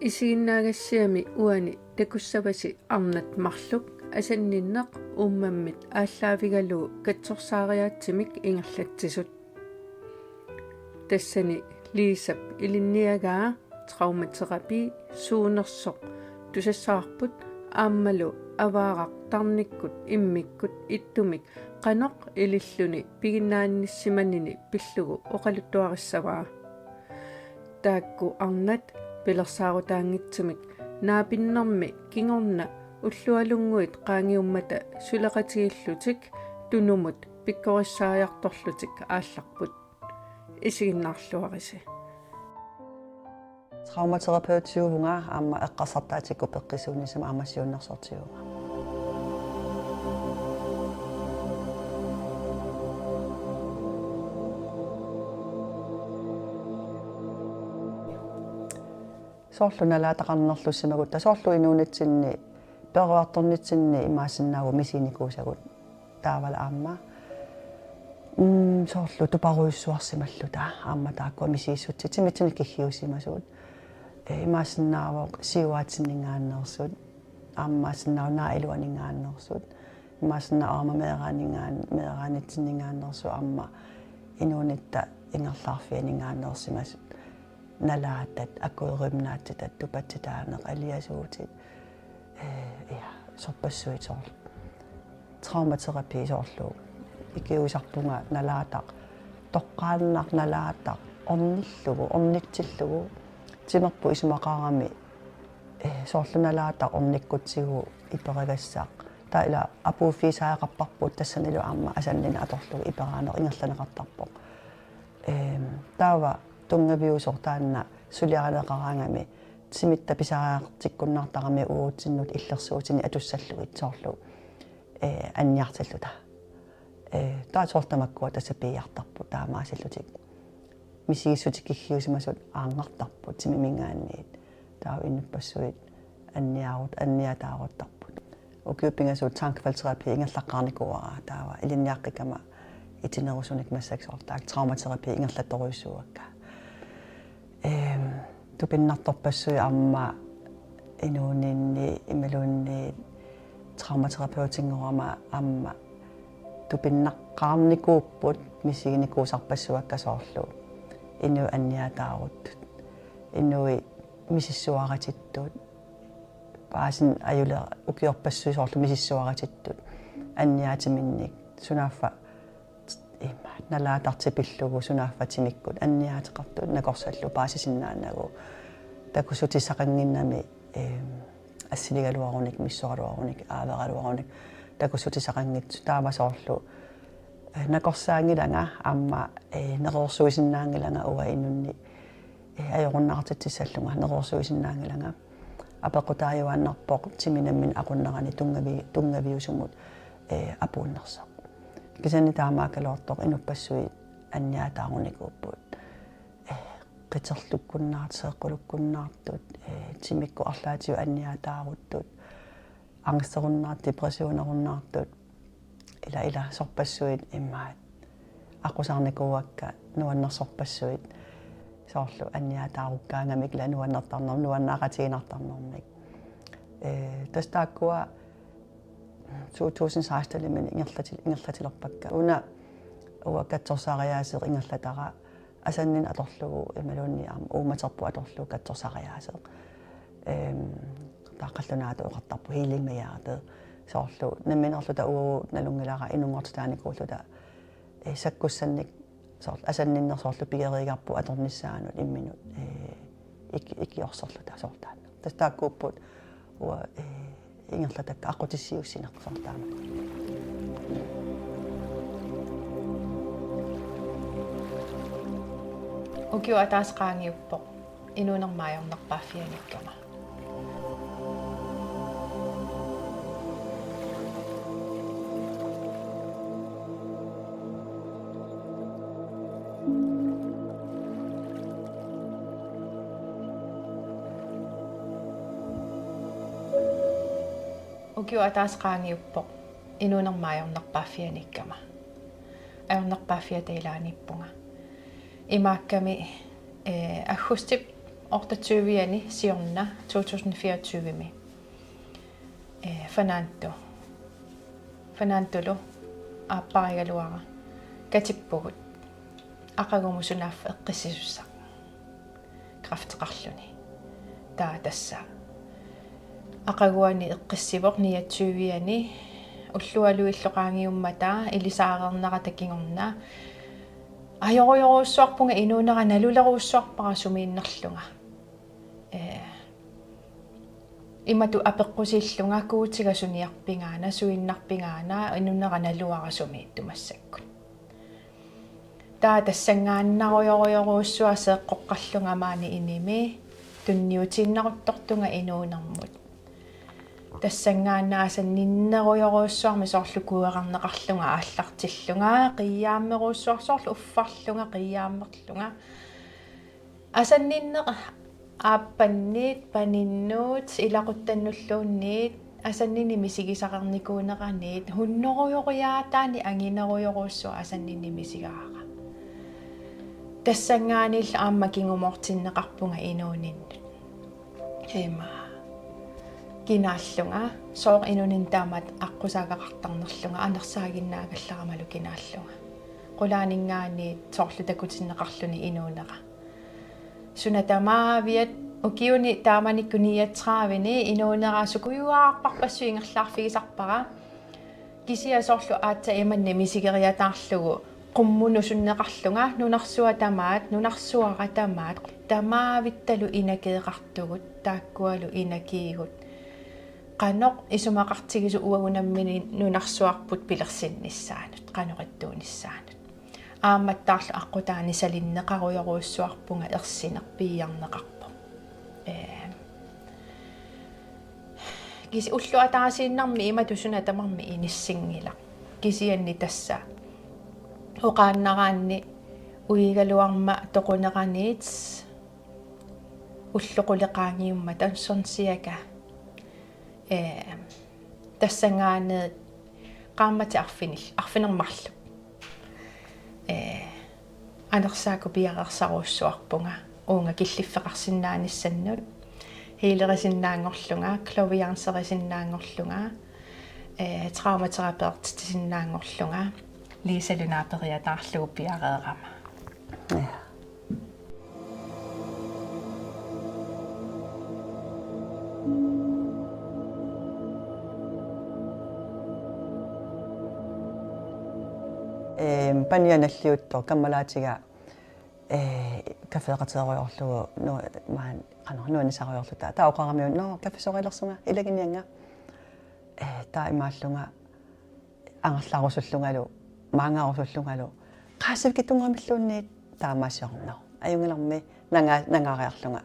Isiginnagassiami uani takussavasi arnat marluk asanninneq ummammit ааllaavigalu katsorsaariaatsimik ingerlatsisut tassani liisap ilinniagaa traumaterapi suunersoq tusassaarput aammalu avaaraq tarnikkut immikkut ittumik qanoq ililluni piginnaannissimanini pillugu oqaluttuarissavaa taakku arnat pilersaarutaangitsumik naapinnermi kingorna уллуалунгуит qaangiummata suleqatigillutik tunumut pikkorissaajartorlutik аалларпут исигиннаарлуарisi Traumaterapeutiuvunga aamma eqqarsartaatikku peqqisuunisama aamassiunnersortiuga soorlu nalaataqarnerlussimagut tasoorlu inuunitsinni peruartornitsinni imaassinnaagu misiinikuusagut taavala aamma soorlu tuparuissuarsimalluta aamma taakku misiissutsit simitsinnik kiggiusimasuut imaassinnaawoq siuaatsinningaannersut aammaasinnaagu naailuaningaannersut imaassinnaa aama meeraanitsinningaannersu aamma inuunitta ingerlaarfianingaannersimasut nalaatat akkuerimnaatitat tupatsitaaneq aliasuutit sorpassuit soorlu traumaterapi soorlu ikiusarpunga nalaataq toqqaannaq nalaataq ornitsillugu timerpu isumaqarami soorlu nalaataq ornikkutsigu iperigassaaq taila apuuffiisaaaqarparput tassanilu aamma asannina atorlugu iperaaneq ingerlaneqartarpoq taava tungaviusortaanna suliaraneqaraangami simitta pisaraaqtikkunnaartarami uutsinnut illersuutini atussallugit soorlu anniartilluta taasortamakkua tassapiiartarpu taamaasillutik misiissutik kiggiusimasut aangqartarput simimingaanniit taa innupassuit anniataaruttarput ukiuppingasut tankvalterapi ingerlaqqaarnikuara taava ilinniaqqikama itinerusunik massaksoortaak traumaterapi ingerlattoruissuakka tupinnartorpassui aamma inuuninni imalunni traumaterapeutingorama aamma tupinnaqqaarnikuupput misiginikuusarpassuakka soorlu inu anniataarut inui misissuaratittut paasin ajule ukiorpassui soorlu misissuaratittut anniatiminnik sunaaffa nalaatartipillugu sunaaffatimikkut anniaateqartut nakorsallu paasisinnaannagu takussutisaqanginnami assiligaluarunik missualuarunik aaveraluarunik takussutisaqangit taavasoorlu nakorsaangilanga aamma neqorsuisinnaangilanga uga innunni ajorunnaartitsallunga neqorsuisinnaangilanga apequtaayuaannarpoq timinammin aqunnerani tungaviusumut apuunnersoq kisani taamaakaloortoq inuppassuit anniataarunikuupput qiterlukkunnaart seeqqulukkunnaartut timikku arlaatiu anniataaruttut angsterunnaart depressionerunnaartut ila sorpassuit immaat aqusaarnikuuakka nuannersorpassuit soorlu anniataarukkaangamik la nuannaaqatiginartarnermik tastaakkua 2016 limin ingerlatilerpakka una uga katsorsaariaaseq ingerlatara asannin atorlugu imalunni aam uumaterpu atorlugu katsorsaariaaseq taaqallunaatu uqartarpu healing mayaarte soorlu namminerluta uu nalungilara inungortitaanikuulluta sakkussannik soorlu asanninnersoorlu pigeriigarpu atornissaanut imminut ikiorsorluta soortaan tastaakkuupput ua ingerlatakka aqutissiussineq soortaama ukiu ataasqaangiuppoq inuunermaajornerpaaffianikkama ukiu ataasqaangiuppoq inuunermaajornerpaaffianikkama ajornerpaaffiatailaanippunga imaakkami аггустип 28-ani siorna 2024 Fernando aapparigaluara katippugut aqagumusunaaffa eqqissisussaq krafteqarluni taa tassa aqaguani eqqissivoq 29-ani уллуалуиллоqaangiummataa илисаарернара такингорна ajorujorussuarpunga inuunera naluleruussuarpara sumiinnerlunga imatu apeqqusillunga kuutiga suniarpingaana suinnarpingaana inunera naluara sumiittumassakkun taa tassangaannarujorujorussuа seeqqoqqarlunga maani inimi tunniutiinnaruttortunga inuunermut тассангааннаасанниннерujorussuarmi soorlu kueqarneqarlunga ааллартиллунга qiyaammeruussuarsoorlu uffarlunga qiyaammerlunga асанниннеқ ааппанниит паниннуут илақуттаннуллуунниит асаннини мисигисақарникуунеқарниит хуннеруйориаатаани ангинеруйоруссуа асаннини мисигаара тассангаанилла аама кингумортиннеқарпунга инууниннут эма кинааллунга соор инунин таамат аққусаагақартарнерлунга анерсаагиннаагалларамалу кинааллунга qulaaninggaani soorlu takutinnеқарлуни инуунера сунатамаавиат укиуни тааманиккуниатсраавини инуунераасукуюаарпарпассуингерлаарфигисарпара кисиа соорлу аатса иманни мисигериатаарлугу qumмуну суннеқарлунга нунарсуа тамаат нунарсуара тамаат тамаавитталу инакеэқартугут тааккуалу инакиигут qanoq isumaqartigisu uagunammini nunarsuarput pilersinnissaanut qanoqittuunissaanut aammattaarlu aqqutaani salinneqaruyoruussuarpunga ersinerpiiarneqarpo kisi ulluataasiinnarmi imatusuna tamarmi inissingila kisianni tassa oqaannaraanni uigaluarma toquneqaniit ulluquleqaangiumma tanssornsiaka тассангаанеет qaamati arfinermarlu анерсааку пиарерсаруuссуарпунга уунга киллиффеқарсиннааниссаннут хилерисиннаангорлунга кловиансерисиннаангорлунга трауmaterapeuttисиннаангорлунга лисалунаапериатаарлугу пиареерама панианаллиутто каммалаатига кафеэқатерориорлугу маан нуанисариорлута таоқарамиун но кафесорилерсунга илагинианга таимааллунга ангерлаарусуллунгалу маангаарусуллунгалу қаасавкитунгамиллуунниит таамаасиорноо аюнгиларми нангаариарлунга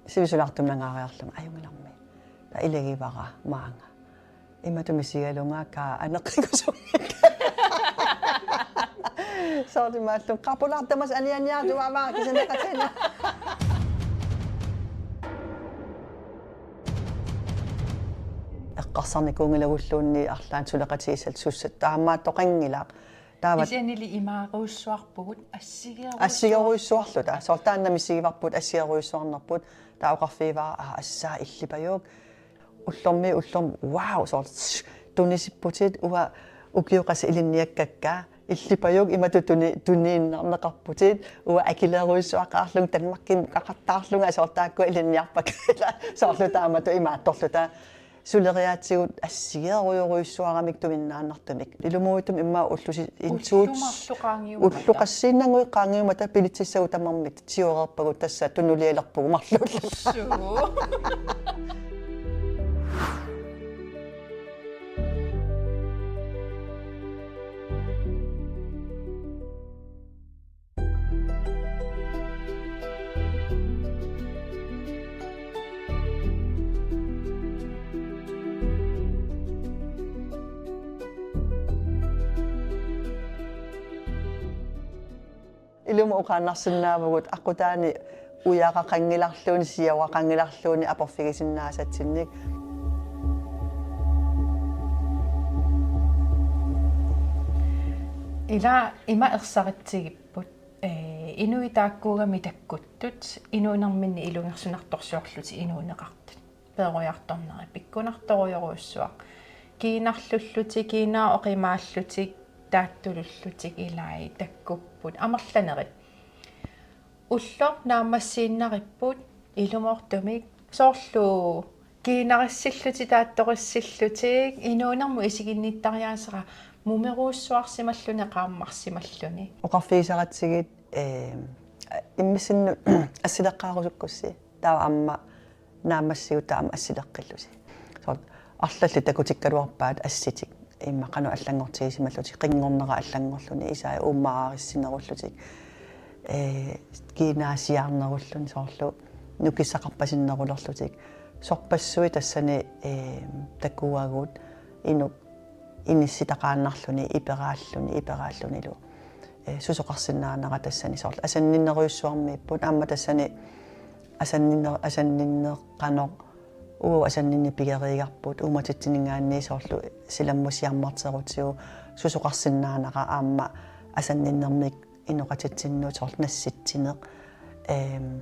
сивисулаартум нангаариарлунга аюнгиларми та илагивара маанга иматумисигалунга ка анеққигусунгика sorry maattu kapulattamas anianiartua vaan kisenekatena eqqarsarnikuungilagulluunni arlaan suleqatiisalt sussat taammaat toqangilaq taavat исианили имааруussуарпугут ассигеруйссуарлута сортааннамиссигиварпут ассигеруйссуарнерпут таоқарфииваа ассаа иллипаюук уллорми вау сорт тунисиппутит уа укиоқас илинниаккакка иллипаюк иматутуни туннииннарнеқарпутит уа акилеруйссуақаарлун танмаккин қақартаарлунга сортаакку илинниарпак соорлутаамату имаатторлута сулериаатсигут ассигеруйоруйссуарамик туминнааннартумик илумуутум имма уллуси инсуут уллуқассииннангуи qaangiumata пилитсиссагу тамармит тиорерпагут тасса тунулиалерпугу марлуулла илума уqaannarsinnaavagut aqutaani uyaaqaqangilarluuni siawaqangilarluuni aporfigisinnaasatsinnik ила има ерсаритсигиппут инуитааккуугами таккуттут инуунэрминни илунгерсунарторсуорлути инуунеқартут пееруйарторнери пиккунарторуйоруссуақ кинарлуллути кинаа оқимааллутик тааттулуллутик илаи таккуппут амерланери уллор наамассииннариппут илумортумик соорлу кинариссиллути таатториссиллутик инуунэрму исигинниттариаасера мумеруussуарсималлуне qaammarsimalлуни оқарфигисаратсигит иммисинну ассилеққаарусуккусси таава амма наамассигут таама ассилеққиллуси соо арлалли такутиккалуарпаат асситик иммақану аллангортигисималлутик қингорнера аллангорлуни исаа ууммаариссинеруллутик кинаасиаарнеруллуни соорлу нукиссақарпасиннерулерлутик сорпассуи тассани таккуаагуут ину инисситақааннарлуни иперааллунилу сусоқарсинаанера тассани соорлу асанниннеруйуссуармииппут аама тассани асанниннеққанеқ уу асаннинни пигериигарпут ууматитсинингаанни соорлу силаммусиармартерутиу сусоқарсинаанера аама асанниннермик иноқатитсиннуу соорлу насситсинеқ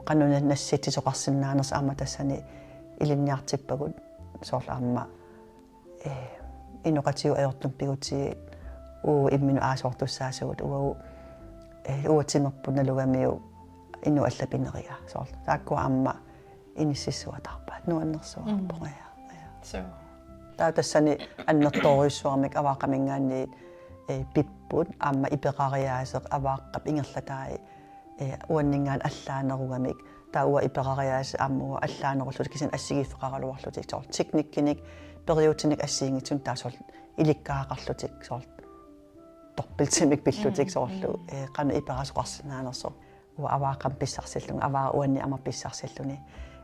qanuna nassittisoqarsinnaanerс аама тассани илинниартиппагут соорлу аама иноқатиу аёртум пигутси уу иммину аасоортуссаасугут уау уутимерпут налугамиу инну аллапинерига соорлу тааккуа аама иниссиссуатарпаат нуаннерсуарпоя so таа тассани аннерторуйуссуармик аваақамингаанни пиппут аама иперариаасеқ авааққап ингерлатаи уаннингаан аллаанеругамик тауа иперариаас ааммуа аллаанеруллут кисин ассигиффеқаралуарлутик соор техниккиник периутиник ассиингитсун таасоор иликкаақарлутик соор торпилтимик пиллутик соорлу қана иперасоқарсинаанерсо уа аваақам писсарсиллун аваа уанни ама писсарсиллуни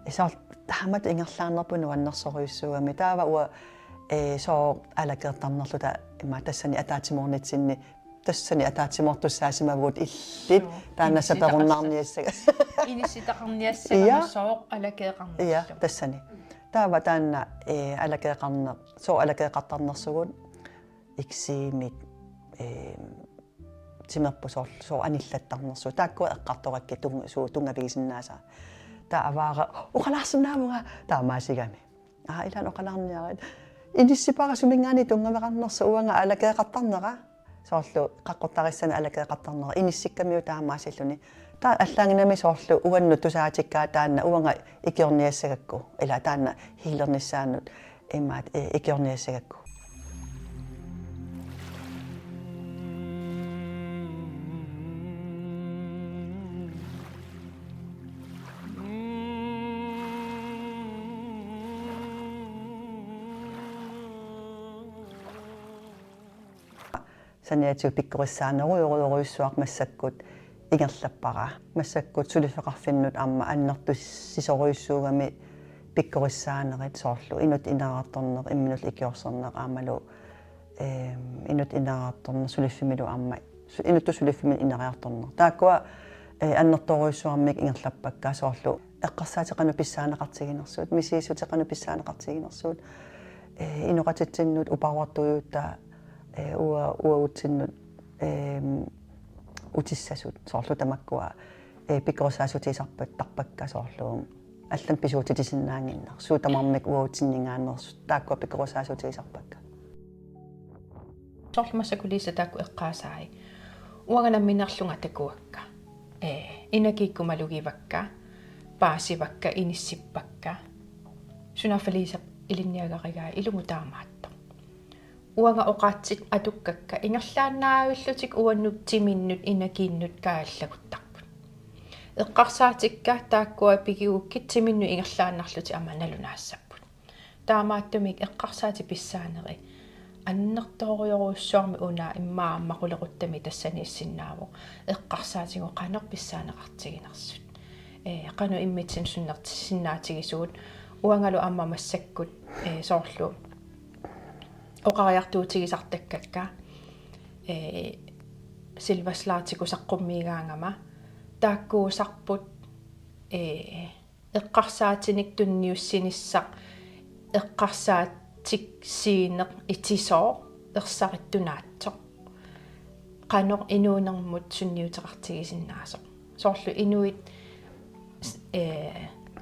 соор таамат ингерлаанерпуну аннерсориуссуугами таава уа соо алакертарнерлута има тассани атаатиморнитсинни тассани атаатимортуссаасимавгут иллит тааннасаперуннаарниассага инисситақарниассага сооқ алакеэқарнерлу я тассани таава таанна алакеэқарне соо алакеэқартарнерсугут иксиимит тимерпу соо аниллаттарнерсу тааккуа эққарторакки тунгавигисиннааса таа аваара оқалаарсинаамуга таамаасигами илаан оқалаарниарит иниссипарасумингаани тунгавеқарнерсу уанга алакеэқартарнера соорлу қаққортариссана алакеэқартарнера иниссиккамиу таамаасиллуни таа аллаангинами соорлу уанну тусаатиккаа таанна уанга икиорниассагакку ила таанна хилерниссаанут имаат икиорниассагакку саниатиу пиккориссаанеруйоруйуссуақ массаккут ингерлаппара массаккут сулифеқарфиннут аама аннертуссисоруйуссуугами пиккориссаанерит соорлу инут инараатторнеқ имминул икиорсернеқ аамалу инут инараатторнер сулиффимилу аама инутту сулиффимил инариарторнеқ тааккуа аннерторуйуссуармик ингерлаппаккаа соорлу эққарсаатеқану писсаанеқартигинерсуут мисиисутеқану писсаанеқартигинерсуут инуқатитсиннут упауартуйуутта уаутсиннут утиссасут соорлу тамаккуа пиккорсаасутисарпат тарпакка соорлу аллан писуутитисиннаангиннер суутамармик уаутсиннингааннерсу тааккуа пиккорсаасутисарпакка соорлмассакулиса таакку эққаасааи уаганамминерлунга такуакка инакиккумалугивакка паасивакка иниссиппакка сунафалиса илинниагаригаа илугутаамаатто уага оқаатсит атуккакка ингерлааннаавиллутик уаннут тиминнут инакииннут кааллагуттарпут эққарсаатикка тааккуа пигиуккит тиминну ингерлааннарлути аманалунаассаппут таамааттумик эққарсаати писсаанери аннерторуйоруссуарми унаа иммааммақулеқуттами тассанииссиннааву эққарсаатигу қанер писсаанеқартигинерсут қану иммитсин суннертиссиннаатигисуут уангалу амма массаккут соорлу оқариартуутигисартаккакка силваслаатикусаққуммигаангама тааккуусарпут эққарсаатиник тунниуссиниссақ эққарсаатик сиинеқ итисоо ерсариттунаатсо қанор инуунермут сунниутеқартигисиннаасо соорлу инуит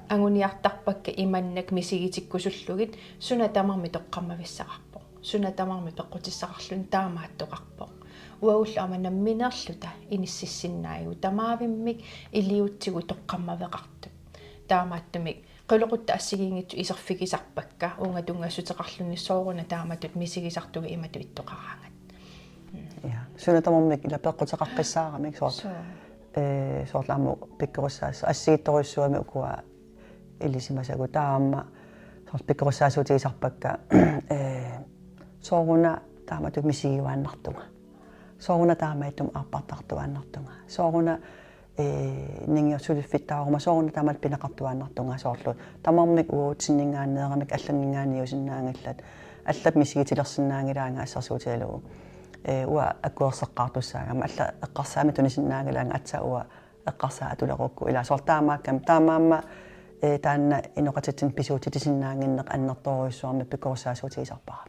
ангуниартарпакка иманнак мисигитиккусуллугит суна тамарми тоққаммависсақарпоқ суна тамарми пеққутиссақарлун таамааттоқарпоқ уаулла аманамминерлута иниссиссиннаагу тамаавиммик илиутсигу тоққаммавеқарту таамааттумик quluqutta assigiingittu isерфигисарпакка уунга тунгасутеқарлунни сооруна тааматут мисигисартуга имату иттоқараангат ja syna tamamik ila peqqutеқаққиссаарамик соорлааму пиккоруссаас ассигитторуссуами укуа илисимасагу таама соор пиккоруссаасуутигисарпакка сооруна тааматут мисигивааннартуга сооруна таамаитум арпартартуааннартуга сооруна нингиорсулиффиттаарума сооруна таамат пинеқартуааннартуга соорлу тамармик уутсиннингааннеерамик алланнингаанниусиннаангиллат аллат мисигитилерсиннаангилаанга ассарсуутиалугу уа аккуерсеққартуссаагама алла эққарсаами тунисиннаагилаанга атса уа эққарсаа атулерукку ила соортаамааккам таамаамма таанна иноқатитсин писуутитисиннаангиннеқ аннерторуйссуарми пиккорсаасуутигисарпара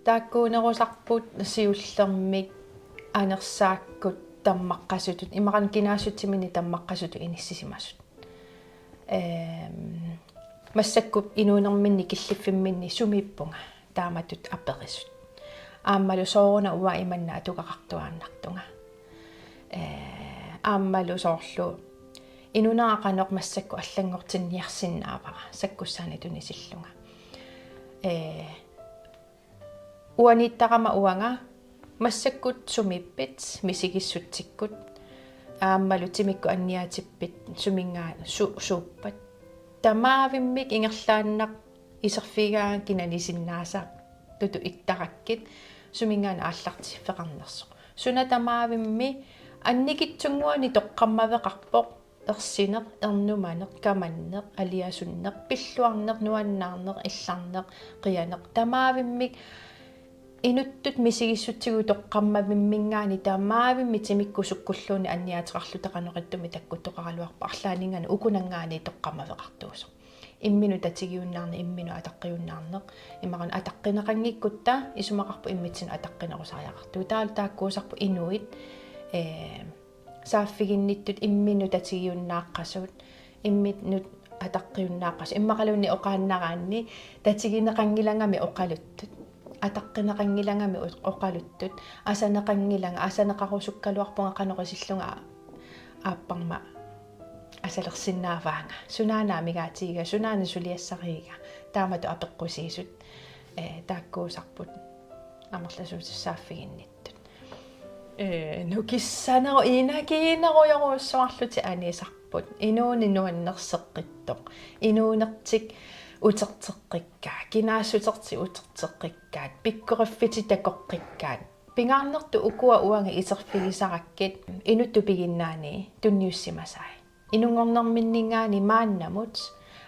тааккуунерусарпут сиуллермик анерсааккут таммаққасутут имаран кинаасутсимини таммаққасуту иниссисимасут массаккуп инуунерминни киллиффимминни сумиппунга тааматут аперисут ааммалу сооруна уа иманна атугақартуааннартунга ааммалу соорлу инунаақанеқ массакку аллангортинниарсиннаавара саккуссаани тунисиллунга уаниттарама уанга массаккут сумиппит мисигиссутсиккут ааммалу тимикку анниаатиппит сумингаа сууппат тамаавиммик ингерлааннақ исерфигаан кинанисиннааса туту иттараккит сумингаана ааллартиффеқарнерсо суна тамаавимми анникитсунгуани тоққаммавеқарпоқ ерсинеқ ернуманеқ каманнеқ алиасуннеқ пиллуарнеқ нуаннаарнеқ илларнеқ қиянеқ тамаавиммик инуттут мисигиссутсигу тоққаммавиммингаани таамаавимми тимиккусуккуллууни анниаатеқарлутеқанеқиттуми таккуттоқаралуарпа арлаанингаани укунангаани тоққаммавеқартуусо иммину татигиуннаарни иммину атаққиуннаарнеқ имаран атаққинеқангиккутта исумақарпу иммитсин атаққинерусариақарту таал тааккуусарпу инуит сааффигинниттут иммину татигиуннааққасуут иммитнут атаққиуннааққас иммақалуунни оқааннараанни татигинеқангилангами оқалуттут атаққинеқангилангами оқалуттут асанеқангиланга асанеқарусуккалуарпунга қанерисиллунга ааппарма асалерсиннааваанга сунаанаа мигаатига сунаана сулиассарига таамату апеққусиисут тааккуусарпут амерласуутиссааффигинниттут нукиссанеро инакиинеруйоруссуарлути анисарпут инууни нуаннерсеққиттоқ инуунертик утертеққиккаа кинаассутерти утертеққиккаат пиккориффити такоққиккаат пингаарнерту укуа уанга исерфигисараккит инутту пигиннаани тунниуссимасай инунгорнэрминнингаани мааннамут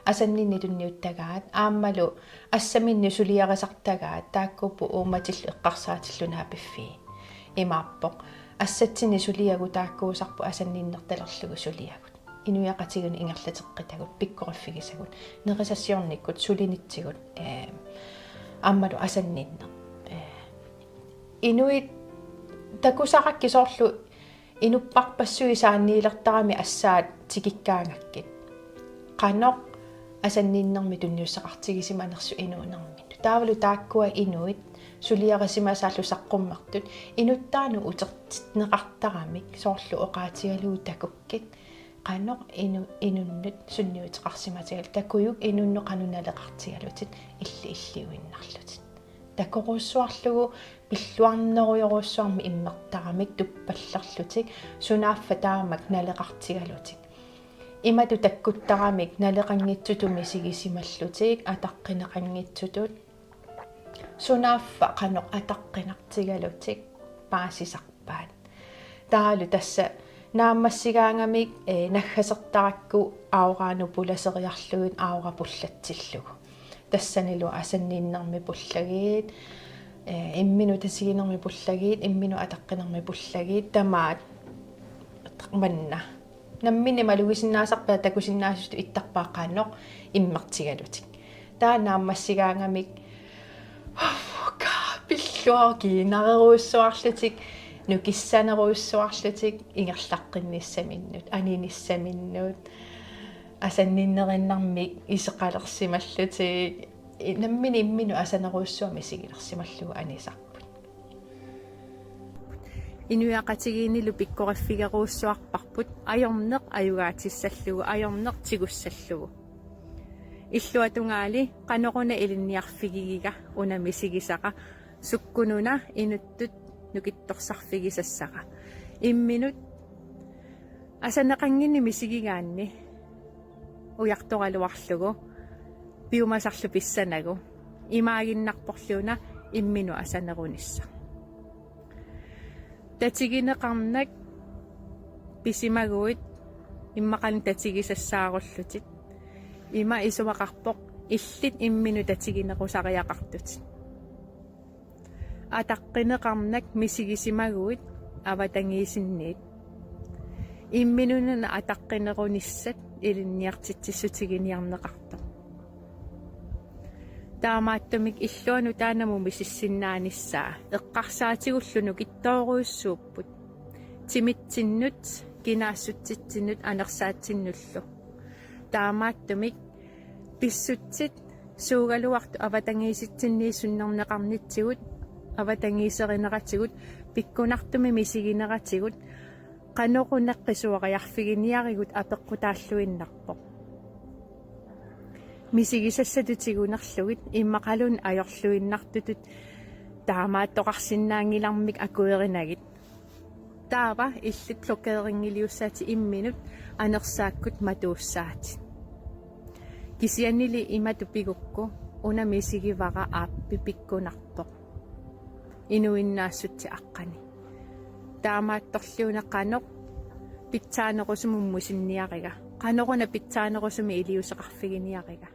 асаннинни тунниуттагаат ааммалу ассаминни сулиарасартагаат тааккуппу ууматиллу эққарсаатиллунаа пиффи имааппоқ ассатсини сулиагу тааккуусарпу асанниннерталерлугу сулиагут инуяқатигун ингерлатеққитагут пиккориффигисагут нерисассиорниккут сулинитсигут аммалу асаннинне инуит такусаракки соорлу инуппарпассуи саанниилертарами ассаат тикиккаангаккит қаноқ асанниннерми тунниуссақартигисиманерсу инуунермит таавалу тааккуа инуит сулиарасимасааллу саққуммартут инуттаану утертитнеқартарамик соорлу оқаатигалуу такуккит qanoq inunnut sunniuteqarsimatigal takuyuk inunno qanunaaleqartigallutit illiuinnarlutit takoruussuarlugu pilluarneruyorussuarmi immertaramik tuppallerlutik sunaaffa taamak naleqartigalutik imatu takkuttaramik naleqanngitsutumi sigisimallutik ataqqinaqanngitsutut sunaaffa qanoq ataqqinartigalutik paasisarpaat taalu tassa нааммассигаангамик наггасертаракку аораану пуласериарлугит аора пуллатсиллугу тассанилу асаннииннэрми пуллагиит иммину тасигинэрми пуллагиит иммину атаққинэрми пуллагиит тамаат манна Nammini malugisinnaasarpaa takusinnaasustut ittaqpaaqaannoq immartigalutик. Taanaammassigaangamik pilluarki nareruussuarlutik nukissaneruussuarlutik ingerlaqqinnissaminut aninissaminut асанниннериннармик исеқалерсималлутик наммини иммину асанеруусsuami сигилерсималлугу анисарпут инуяқатигиинилу пиккориффигеруусsuarparput ajorneq аюгаатиссаллугу ajorneq тигуссаллугу иллуатунгаали каноруна илинниарфигигига унамисигисаqa суккунуна инуттут нукитторсарфигисассаqa имминут асанеқангинни мисигигаанни уярторалуарлугу пиумасарлу писсанагу имаагиннарпорлуна иммину асанерунисса татигинеқарнак писимагуит иммақан татигисассааруллутит има исумақарпоқ иллит иммину татигинеқусариақартут атаққинеқарнак мисигисимагуит аватангиисинниит имминунна атаққинеруниссат илинниартитсиссутигиниарнеқарто таамааттумик иллуану таанаму мисиссиннааниссаа эққарсаатигуллуну киттооруйуссууппут тимитсиннут кинаассутситсиннут анерсаатсиннуллу таамааттумик писсутсит суугалуарту аватангииситсиннииссуннернеқарнитсигут аватангиисеринератигут пиккунартуми мисигинератигут канорунаққисуариарфигиниаригут апеққутааллуиннарпоқ мисигисассатутигунерлугит иммақалун ajorluinnartutut таамааттоқарсинаангилармик акуеринагит таава иллит локеерингилиуссаати имминут анерсааккут матууссаати кисианнили имату пигукку уна мисигивара ааппи пиккунарпоқ инуиннаассутти аққани таамаатторлууна каноқ питсаанерусумуммусинниарига каноруна питсаанерусуми илиусеқарфигиниарига